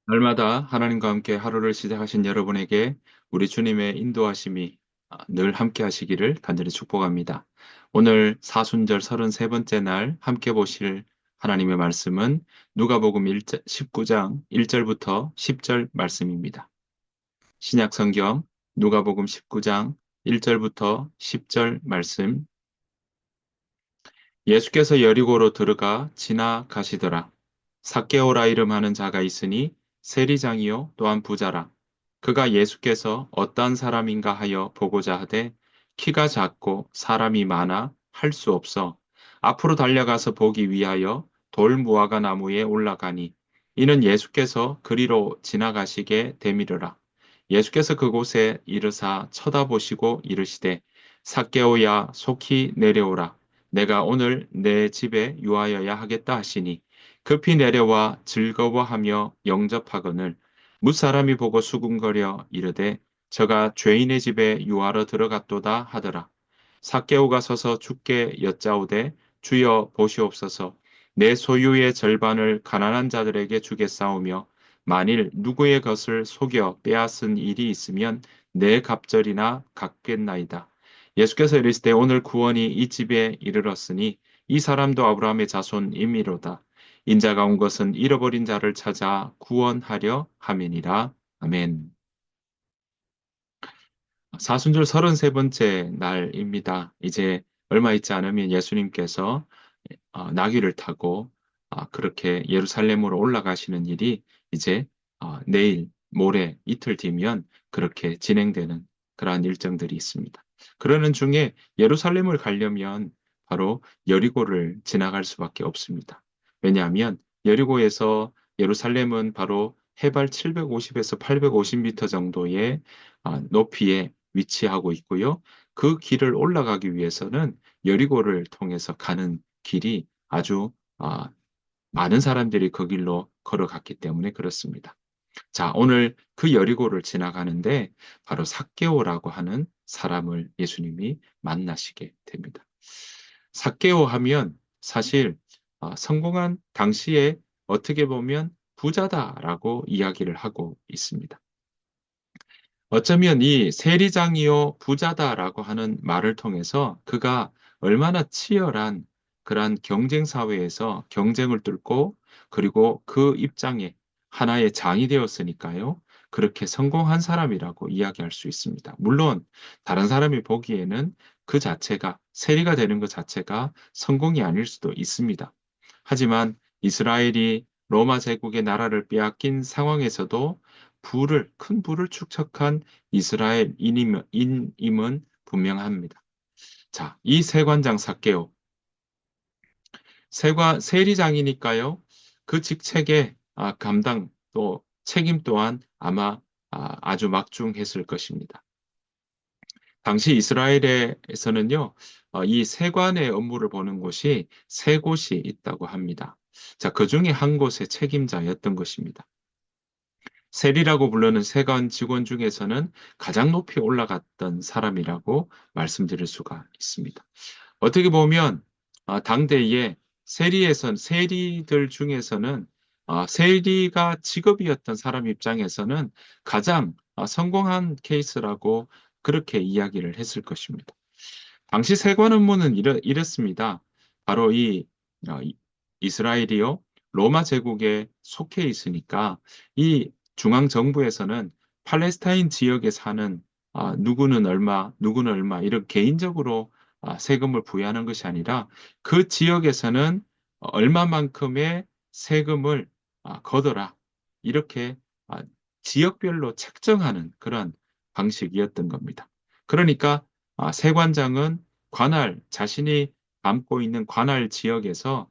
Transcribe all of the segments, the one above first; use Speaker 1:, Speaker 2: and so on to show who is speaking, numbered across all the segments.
Speaker 1: 날마다 하나님과 함께 하루를 시작하신 여러분에게 우리 주님의 인도하심이 늘 함께 하시기를 간절히 축복합니다. 오늘 사순절 33번째 날 함께 보실 하나님의 말씀은 누가복음 19장 1절부터 10절 말씀입니다. 신약 성경 누가복음 19장 1절부터 10절 말씀. 예수께서 여리고로 들어가 지나가시더라. 삭개오라 이름하는 자가 있으니 세리장이요 또한 부자라. 그가 예수께서 어떠한 사람인가 하여 보고자 하되 키가 작고 사람이 많아 할 수 없어 앞으로 달려가서 보기 위하여 돌무화과 나무에 올라가니 이는 예수께서 그리로 지나가시게 되밀으라. 예수께서 그곳에 이르사 쳐다보시고 이르시되 삭개오야 속히 내려오라. 내가 오늘 내 집에 유하여야 하겠다 하시니 급히 내려와 즐거워하며 영접하거늘 뭇사람이 보고 수군거려 이르되 저가 죄인의 집에 유하러 들어갔도다 하더라. 삭개오가 서서 주께 여짜오되 주여 보시옵소서 내 소유의 절반을 가난한 자들에게 주겠사오며 만일 누구의 것을 속여 빼앗은 일이 있으면 내 갑절이나 갚겠나이다. 예수께서 이르시되 오늘 구원이 이 집에 이르렀으니 이 사람도 아브라함의 자손임이로다. 인자가 온 것은 잃어버린 자를 찾아 구원하려 함이니라. 아멘. 사순절 33번째 날입니다. 이제 얼마 있지 않으면 예수님께서 나귀를 타고 그렇게 예루살렘으로 올라가시는 일이 이제 내일, 모레, 이틀 뒤면 그렇게 진행되는 그러한 일정들이 있습니다. 그러는 중에 예루살렘을 가려면 바로 여리고를 지나갈 수밖에 없습니다. 왜냐하면 여리고에서 예루살렘은 바로 해발 750에서 850m 정도의 높이에 위치하고 있고요. 그 길을 올라가기 위해서는 여리고를 통해서 가는 길이 아주 많은 사람들이 그 길로 걸어갔기 때문에 그렇습니다. 자, 오늘 그 여리고를 지나가는데 바로 삭개오라고 하는 사람을 예수님이 만나시게 됩니다. 삭개오 하면 사실 성공한 당시에 어떻게 보면 부자다라고 이야기를 하고 있습니다. 어쩌면 이 세리장이요 부자다라고 하는 말을 통해서 그가 얼마나 치열한 그러한 경쟁 사회에서 경쟁을 뚫고 그리고 그 입장에 하나의 장이 되었으니까요. 그렇게 성공한 사람이라고 이야기할 수 있습니다. 물론 다른 사람이 보기에는 그 자체가 세리가 되는 것 자체가 성공이 아닐 수도 있습니다. 하지만 이스라엘이 로마 제국의 나라를 빼앗긴 상황에서도 큰 부를 축적한 이스라엘인임은 분명합니다. 자, 이 세관장 삭개오, 세리장이니까요. 그 직책의 감당 또 책임 또한 아마 아주 막중했을 것입니다. 당시 이스라엘에서는요, 이 세관의 업무를 보는 곳이 세 곳이 있다고 합니다. 자, 그 중에 한 곳의 책임자였던 것입니다. 셀이라고 부르는 세관 직원 중에서는 가장 높이 올라갔던 사람이라고 말씀드릴 수가 있습니다. 어떻게 보면 당대에 세리들 중에서는 세리가 직업이었던 사람 입장에서는 가장 성공한 케이스라고 그렇게 이야기를 했을 것입니다. 당시 세관 업무는 이랬습니다. 바로 어, 이- 이스라엘이요, 로마 제국에 속해 있으니까 이 중앙 정부에서는 팔레스타인 지역에 사는 누구는 얼마 이런 개인적으로 세금을 부여하는 것이 아니라 그 지역에서는 얼마만큼의 세금을 거둬라 이렇게 아, 지역별로 책정하는 그런 방식이었던 겁니다. 그러니까 세관장은 자신이 담고 있는 관할 지역에서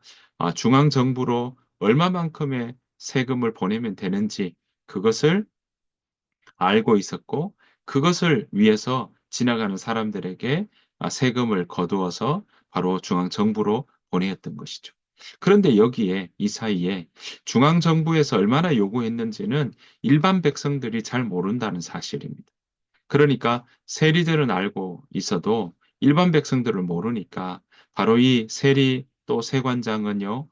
Speaker 1: 중앙정부로 얼마만큼의 세금을 보내면 되는지 그것을 알고 있었고, 그것을 위해서 지나가는 사람들에게 세금을 거두어서 바로 중앙정부로 보내었던 것이죠. 그런데 여기에 이 사이에 중앙정부에서 얼마나 요구했는지는 일반 백성들이 잘 모른다는 사실입니다. 그러니까 세리들은 알고 있어도 일반 백성들은 모르니까 바로 이 세리 또 세관장은요,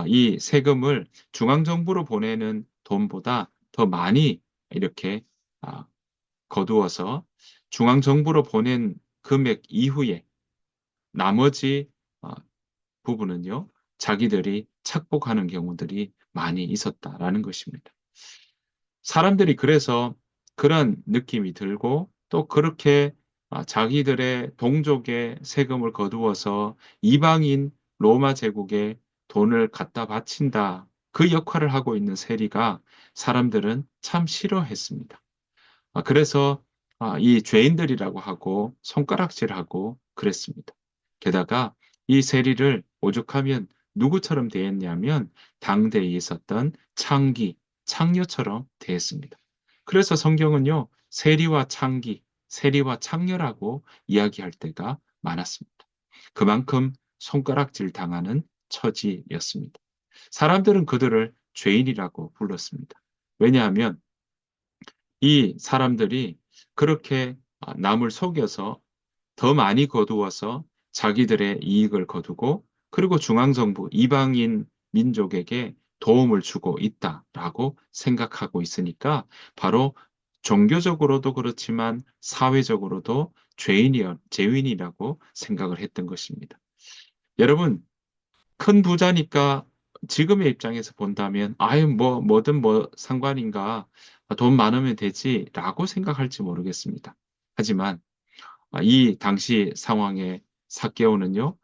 Speaker 1: 이 세금을 중앙정부로 보내는 돈보다 더 많이 이렇게 아, 거두어서 중앙정부로 보낸 금액 이후에 나머지 부분은요, 자기들이 착복하는 경우들이 많이 있었다라는 것입니다. 사람들이 그래서 그런 느낌이 들고 또 그렇게 자기들의 동족의 세금을 거두어서 이방인 로마 제국에 돈을 갖다 바친다. 그 역할을 하고 있는 세리가 사람들은 참 싫어했습니다. 그래서 이 죄인들이라고 하고 손가락질하고 그랬습니다. 게다가 이 세리를 오죽하면 누구처럼 대했냐면 당대에 있었던 창기, 창녀처럼 대했습니다. 그래서 성경은요, 세리와 창기, 세리와 창녀라고 이야기할 때가 많았습니다. 그만큼 손가락질 당하는 처지였습니다. 사람들은 그들을 죄인이라고 불렀습니다. 왜냐하면 이 사람들이 그렇게 남을 속여서 더 많이 거두어서 자기들의 이익을 거두고 그리고 중앙정부, 이방인 민족에게 도움을 주고 있다라고 생각하고 있으니까 바로 종교적으로도 그렇지만 사회적으로도 죄인이라고 생각을 했던 것입니다. 여러분, 큰 부자니까 지금의 입장에서 본다면 아유 뭐든 뭐 상관인가 돈 많으면 되지라고 생각할지 모르겠습니다. 하지만 이 당시 상황에 삭개오는요,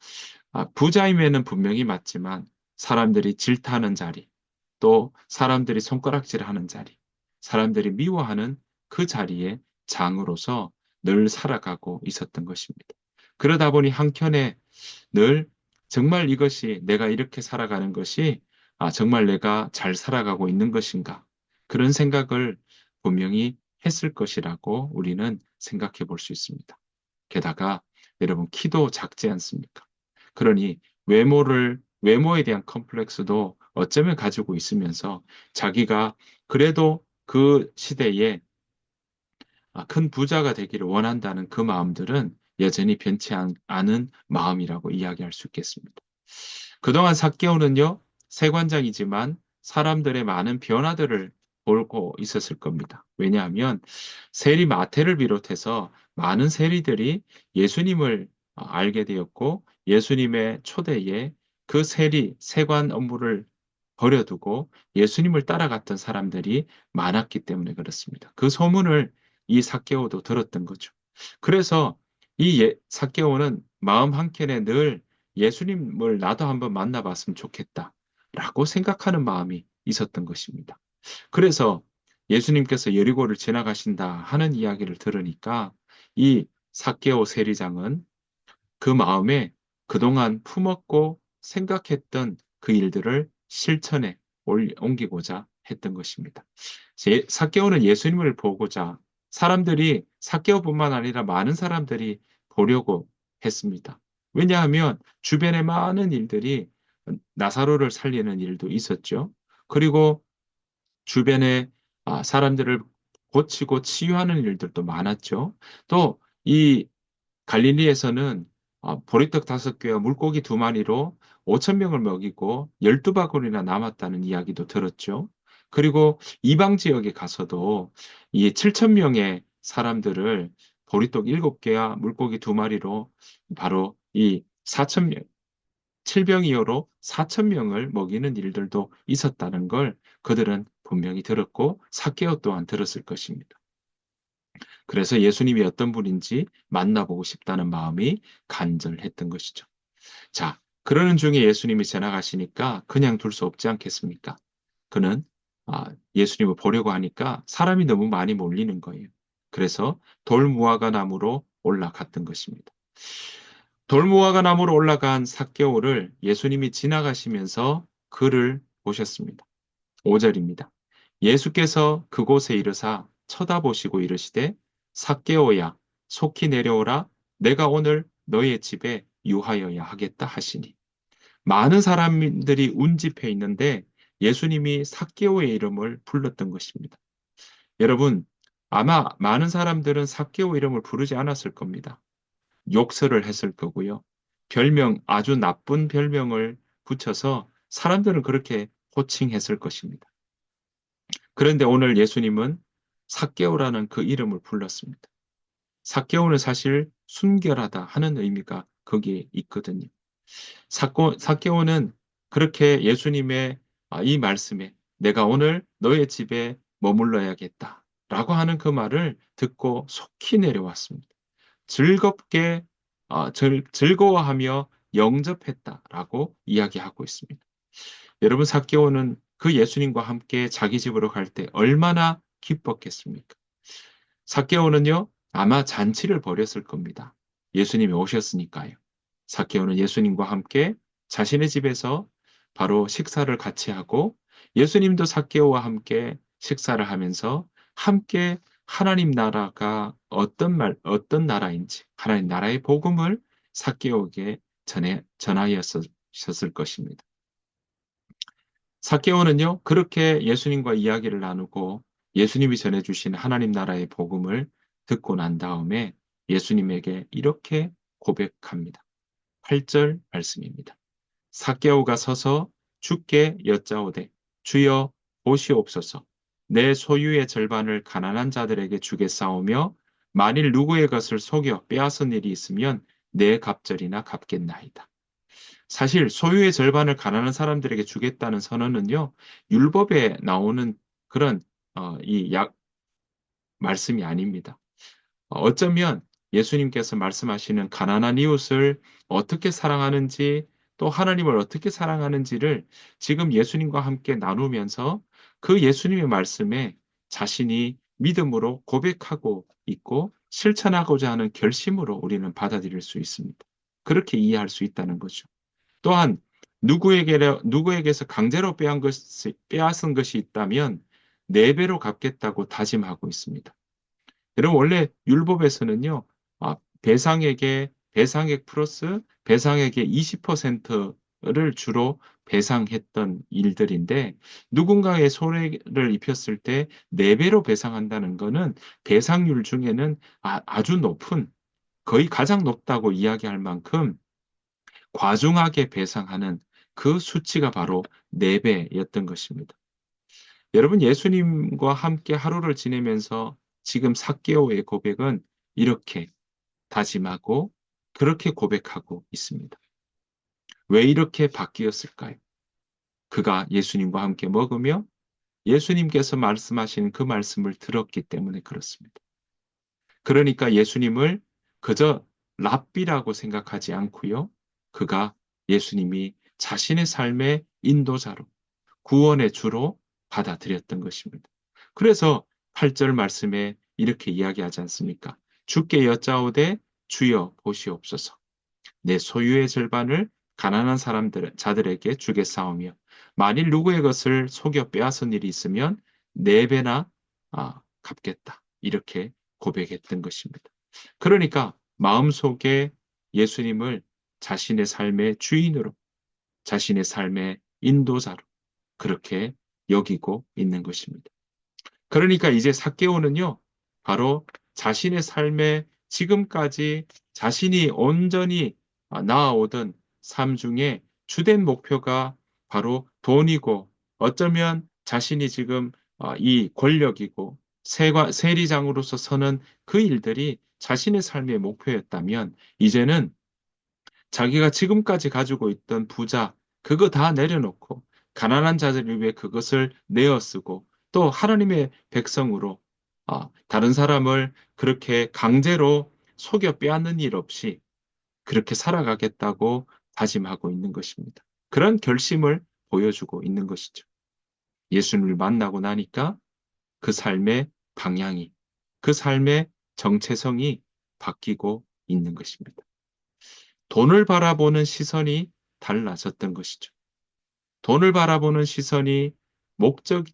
Speaker 1: 부자임에는 분명히 맞지만 사람들이 질타하는 자리, 또 사람들이 손가락질하는 자리, 사람들이 미워하는 그 자리에 장으로서 늘 살아가고 있었던 것입니다. 그러다 보니 한켠에 늘 정말 이것이 내가 이렇게 살아가는 것이 정말 내가 잘 살아가고 있는 것인가? 그런 생각을 분명히 했을 것이라고 우리는 생각해 볼 수 있습니다. 게다가 여러분 키도 작지 않습니까? 그러니 외모에 대한 컴플렉스도 어쩌면 가지고 있으면서 자기가 그래도 그 시대에 큰 부자가 되기를 원한다는 그 마음들은 여전히 변치 않은 마음이라고 이야기할 수 있겠습니다. 그동안 삭개오는요, 세관장이지만 사람들의 많은 변화들을 보고 있었을 겁니다. 왜냐하면 세리 마태를 비롯해서 많은 세리들이 예수님을 알게 되었고 예수님의 초대에 그 세관 업무를 버려두고 예수님을 따라갔던 사람들이 많았기 때문에 그렇습니다. 그 소문을 이 삭개오도 들었던 거죠. 그래서 이 삭개오는 마음 한켠에 늘 예수님을 나도 한번 만나봤으면 좋겠다라고 생각하는 마음이 있었던 것입니다. 그래서 예수님께서 여리고를 지나가신다 하는 이야기를 들으니까 이 삭개오 세리장은 그 마음에 그동안 품었고 생각했던 그 일들을 실천에 옮기고자 했던 것입니다. 삭개오는 예수님을 보고자 사람들이 삭개오뿐만 아니라 많은 사람들이 보려고 했습니다. 왜냐하면 주변에 많은 일들이 나사로를 살리는 일도 있었죠. 그리고 주변에 사람들을 고치고 치유하는 일들도 많았죠. 또 이 갈릴리에서는 보리떡 5개와 물고기 2마리로 5천 명을 먹이고 12바구니나 남았다는 이야기도 들었죠. 그리고 이방 지역에 가서도 이 7천 명의 사람들을 보리떡 7개와 물고기 2마리로 바로 이 4천 명, 7병이어로 4천 명을 먹이는 일들도 있었다는 걸 그들은 분명히 들었고 삭개오 또한 들었을 것입니다. 그래서 예수님이 어떤 분인지 만나보고 싶다는 마음이 간절했던 것이죠. 자, 그러는 중에 예수님이 지나가시니까 그냥 둘 수 없지 않겠습니까? 그는 예수님을 보려고 하니까 사람이 너무 많이 몰리는 거예요. 그래서 돌무화과 나무로 올라갔던 것입니다. 돌무화과 나무로 올라간 삭개오를 예수님이 지나가시면서 그를 보셨습니다. 5절입니다. 예수께서 그곳에 이르사 쳐다보시고 이르시되 삭개오야 속히 내려오라 내가 오늘 너의 집에 유하여야 하겠다 하시니 많은 사람들이 운집해 있는데 예수님이 삭개오의 이름을 불렀던 것입니다. 여러분 아마 많은 사람들은 삭개오 이름을 부르지 않았을 겁니다. 욕설을 했을 거고요. 아주 나쁜 별명을 붙여서 사람들은 그렇게 호칭했을 것입니다. 그런데 오늘 예수님은 삭개오라는 그 이름을 불렀습니다. 삭개오는 사실 순결하다 하는 의미가 거기에 있거든요. 삭개오는 그렇게 예수님의 이 말씀에 내가 오늘 너의 집에 머물러야겠다 라고 하는 그 말을 듣고 속히 내려왔습니다. 즐겁게 즐거워하며 영접했다라고 이야기하고 있습니다. 여러분 삭개오는 그 예수님과 함께 자기 집으로 갈 때 얼마나 기뻤겠습니까? 삭개오는요 아마 잔치를 벌였을 겁니다. 예수님이 오셨으니까요. 삭개오는 예수님과 함께 자신의 집에서 바로 식사를 같이 하고 예수님도 삭개오와 함께 식사를 하면서 함께 하나님 나라가 어떤 나라인지 하나님 나라의 복음을 삭개오에게 전하였을 것입니다. 삭개오는요, 그렇게 예수님과 이야기를 나누고 예수님이 전해주신 하나님 나라의 복음을 듣고 난 다음에 예수님에게 이렇게 고백합니다. 8절 말씀입니다. 삭개오가 서서 주께 여짜오되 주여 보시옵소서 내 소유의 절반을 가난한 자들에게 주겠사오며 만일 누구의 것을 속여 빼앗은 일이 있으면 내 갑절이나 갚겠나이다. 사실 소유의 절반을 가난한 사람들에게 주겠다는 선언은요, 율법에 나오는 그런 말씀이 아닙니다. 어쩌면 예수님께서 말씀하시는 가난한 이웃을 어떻게 사랑하는지 또 하나님을 어떻게 사랑하는지를 지금 예수님과 함께 나누면서 그 예수님의 말씀에 자신이 믿음으로 고백하고 있고 실천하고자 하는 결심으로 우리는 받아들일 수 있습니다. 그렇게 이해할 수 있다는 거죠. 또한 누구에게서 강제로 빼앗은 것이 있다면 네 배로 갚겠다고 다짐하고 있습니다. 여러분 원래 율법에서는요, 배상액 플러스 배상액의 20%를 주로 배상했던 일들인데 누군가의 손해를 입혔을 때 4배로 배상한다는 것은 배상률 중에는 아주 높은 거의 가장 높다고 이야기할 만큼 과중하게 배상하는 그 수치가 바로 4배였던 것입니다. 여러분 예수님과 함께 하루를 지내면서 지금 삭개오의 고백은 이렇게 다짐하고 그렇게 고백하고 있습니다. 왜 이렇게 바뀌었을까요? 그가 예수님과 함께 먹으며 예수님께서 말씀하신 그 말씀을 들었기 때문에 그렇습니다. 그러니까 예수님을 그저 랍비라고 생각하지 않고요. 그가 예수님이 자신의 삶의 인도자로 구원의 주로 받아들였던 것입니다. 그래서 8절 말씀에 이렇게 이야기하지 않습니까? 주께 여짜오되 주여 보시옵소서. 내 소유의 절반을 가난한 자들에게 주겠사오며 만일 누구의 것을 속여 빼앗은 일이 있으면 4배나 갚겠다. 이렇게 고백했던 것입니다. 그러니까 마음속에 예수님을 자신의 삶의 주인으로 자신의 삶의 인도자로 그렇게 여기고 있는 것입니다. 그러니까 이제 삭개오는요, 바로 자신의 삶에 지금까지 자신이 온전히 나아오던 삶 중에 주된 목표가 바로 돈이고 어쩌면 자신이 지금 이 권력이고 세리장으로서 서는 그 일들이 자신의 삶의 목표였다면 이제는 자기가 지금까지 가지고 있던 부자 그거 다 내려놓고 가난한 자들을 위해 그것을 내어 쓰고 또 하나님의 백성으로 다른 사람을 그렇게 강제로 속여 빼앗는 일 없이 그렇게 살아가겠다고 다짐하고 있는 것입니다. 그런 결심을 보여주고 있는 것이죠. 예수님을 만나고 나니까 그 삶의 방향이, 그 삶의 정체성이 바뀌고 있는 것입니다. 돈을 바라보는 시선이 달라졌던 것이죠. 돈을 바라보는 시선이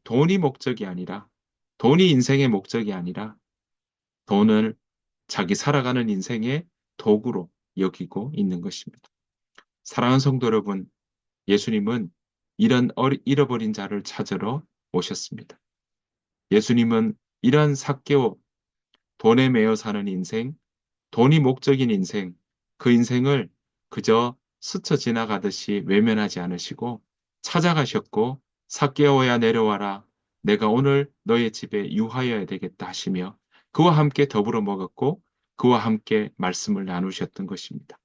Speaker 1: 돈이 목적이 아니라, 돈이 인생의 목적이 아니라, 돈을 자기 살아가는 인생의 도구로 여기고 있는 것입니다. 사랑하는 성도 여러분, 예수님은 이런 잃어버린 자를 찾으러 오셨습니다. 예수님은 이러한 삭개오, 돈에 매여 사는 인생, 돈이 목적인 인생, 그 인생을 그저 스쳐 지나가듯이 외면하지 않으시고 찾아가셨고 삭개오야 내려와라. 내가 오늘 너의 집에 유하여야 되겠다 하시며 그와 함께 더불어 먹었고 그와 함께 말씀을 나누셨던 것입니다.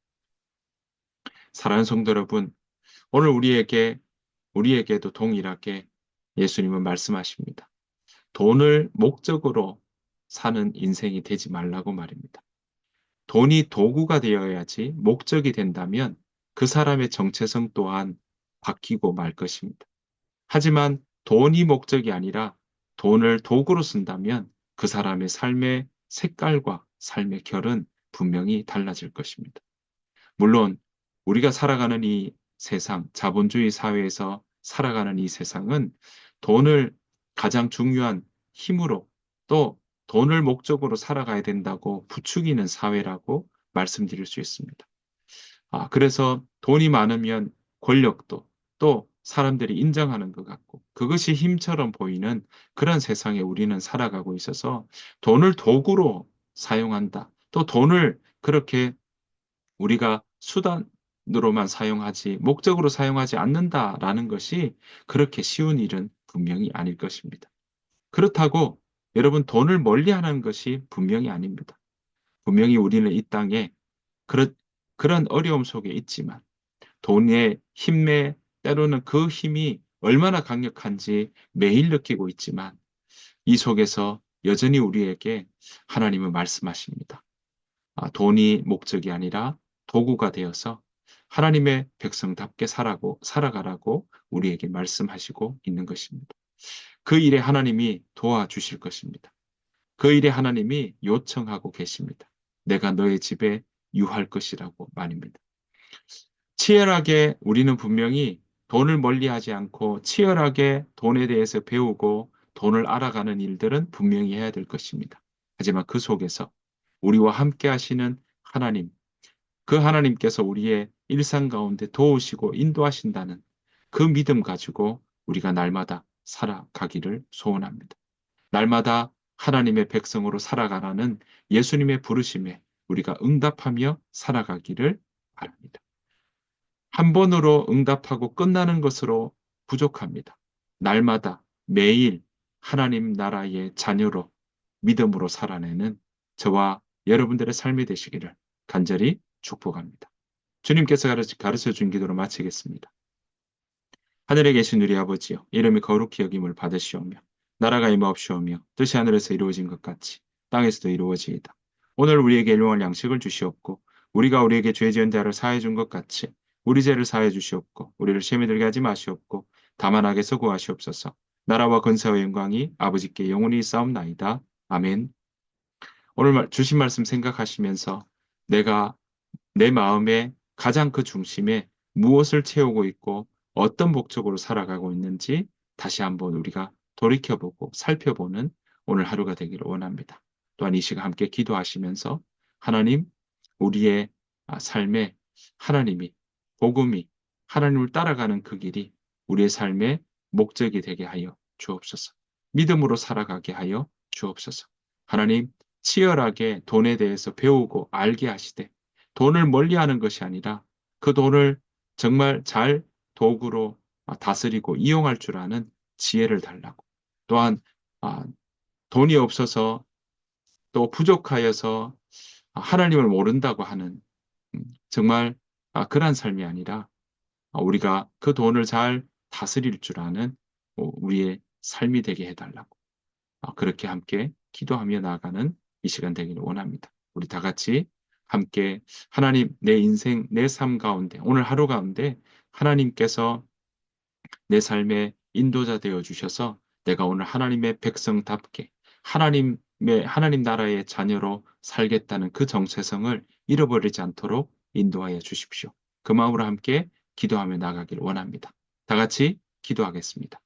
Speaker 1: 사랑하는 성도 여러분, 오늘 우리에게도 동일하게 예수님은 말씀하십니다. 돈을 목적으로 사는 인생이 되지 말라고 말입니다. 돈이 도구가 되어야지 목적이 된다면 그 사람의 정체성 또한 바뀌고 말 것입니다. 하지만 돈이 목적이 아니라 돈을 도구로 쓴다면 그 사람의 삶의 색깔과 삶의 결은 분명히 달라질 것입니다. 물론 우리가 살아가는 이 세상, 자본주의 사회에서 살아가는 이 세상은 돈을 가장 중요한 힘으로 또 돈을 목적으로 살아가야 된다고 부추기는 사회라고 말씀드릴 수 있습니다. 그래서 돈이 많으면 권력도 또 사람들이 인정하는 것 같고 그것이 힘처럼 보이는 그런 세상에 우리는 살아가고 있어서 돈을 도구로 사용한다. 또 돈을 그렇게 우리가 수단으로만 사용하지 목적으로 사용하지 않는다라는 것이 그렇게 쉬운 일은 분명히 아닐 것입니다. 그렇다고 여러분 돈을 멀리하는 것이 분명히 아닙니다. 분명히 우리는 이 땅에 그런, 그런 어려움 속에 있지만 돈의 힘에 때로는 그 힘이 얼마나 강력한지 매일 느끼고 있지만 이 속에서 여전히 우리에게 하나님은 말씀하십니다. 돈이 목적이 아니라 도구가 되어서 하나님의 백성답게 살아가라고 우리에게 말씀하시고 있는 것입니다. 그 일에 하나님이 도와주실 것입니다. 그 일에 하나님이 요청하고 계십니다. 내가 너의 집에 유할 것이라고 말입니다. 치열하게 우리는 분명히 돈을 멀리하지 않고 치열하게 돈에 대해서 배우고 돈을 알아가는 일들은 분명히 해야 될 것입니다. 하지만 그 속에서 우리와 함께 하시는 하나님, 그 하나님께서 우리의 일상 가운데 도우시고 인도하신다는 그 믿음 가지고 우리가 날마다 살아가기를 소원합니다. 날마다 하나님의 백성으로 살아가라는 예수님의 부르심에 우리가 응답하며 살아가기를 바랍니다. 한 번으로 응답하고 끝나는 것으로 부족합니다. 날마다 매일 하나님 나라의 자녀로 믿음으로 살아내는 저와 여러분들의 삶이 되시기를 간절히 축복합니다. 주님께서 가르쳐 준 기도로 마치겠습니다. 하늘에 계신 우리 아버지여, 이름이 거룩히 여김을 받으시오며 나라가 임하옵시오며 뜻이 하늘에서 이루어진 것 같이 땅에서도 이루어지이다. 오늘 우리에게 일용할 양식을 주시옵고 우리가 우리에게 죄 지은 자를 사해 준 것 같이 우리 죄를 사해 주시옵고 우리를 시험에 들게 하지 마시옵고 다만 악에서 구하시옵소서. 나라와 권세와 영광이 아버지께 영원히 있사옵나이다. 아멘. 오늘 주신 말씀 생각하시면서 내가 내 마음의 가장 그 중심에 무엇을 채우고 있고 어떤 목적으로 살아가고 있는지 다시 한번 우리가 돌이켜보고 살펴보는 오늘 하루가 되기를 원합니다. 또한 이 시간 함께 기도하시면서 하나님, 우리의 삶에 하나님이, 복음이 하나님을 따라가는 그 길이 우리의 삶의 목적이 되게 하여 주옵소서. 믿음으로 살아가게 하여 주옵소서. 하나님, 치열하게 돈에 대해서 배우고 알게 하시되 돈을 멀리하는 것이 아니라 그 돈을 정말 잘 도구로 다스리고 이용할 줄 아는 지혜를 달라고. 또한 돈이 없어서 또 부족하여서 하나님을 모른다고 하는 정말 그러한 삶이 아니라 우리가 그 돈을 잘 다스릴 줄 아는 우리의 삶이 되게 해달라고. 그렇게 함께 기도하며 나아가는 이 시간 되기를 원합니다. 우리 다 같이 함께 하나님 내 인생, 내 삶 가운데 오늘 하루 가운데 하나님께서 내 삶의 인도자 되어 주셔서 내가 오늘 하나님의 백성답게 하나님 나라의 자녀로 살겠다는 그 정체성을 잃어버리지 않도록 인도하여 주십시오. 그 마음으로 함께 기도하며 나가길 원합니다. 다 같이 기도하겠습니다.